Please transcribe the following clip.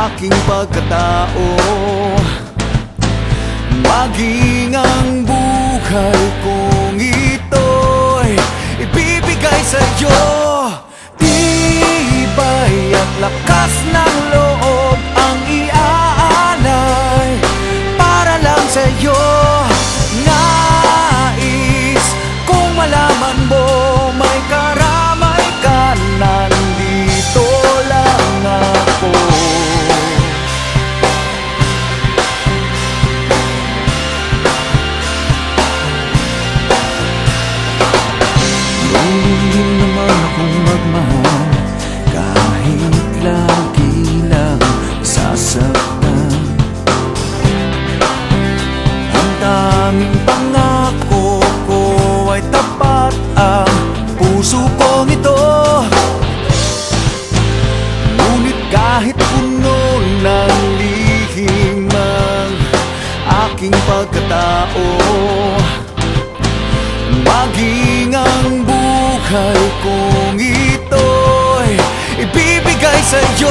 aking pagkatao, maging ang buhay kong ito'y ibibigay sa'yo. Tibay at lakas ng loob ang iaalay para lang sa'yo. Nais kung malaman mo may karamay ka, nandito lang ako. Marunong naman akong magmahal kahit lagi lang sasaktan. Ang tanging pangako ko ay tapat, ang puso kong ito. Ngunit kahit puno ng lihim ang aking pagkatao, maging ang buhay kong ito'y ibibigay sa'yo.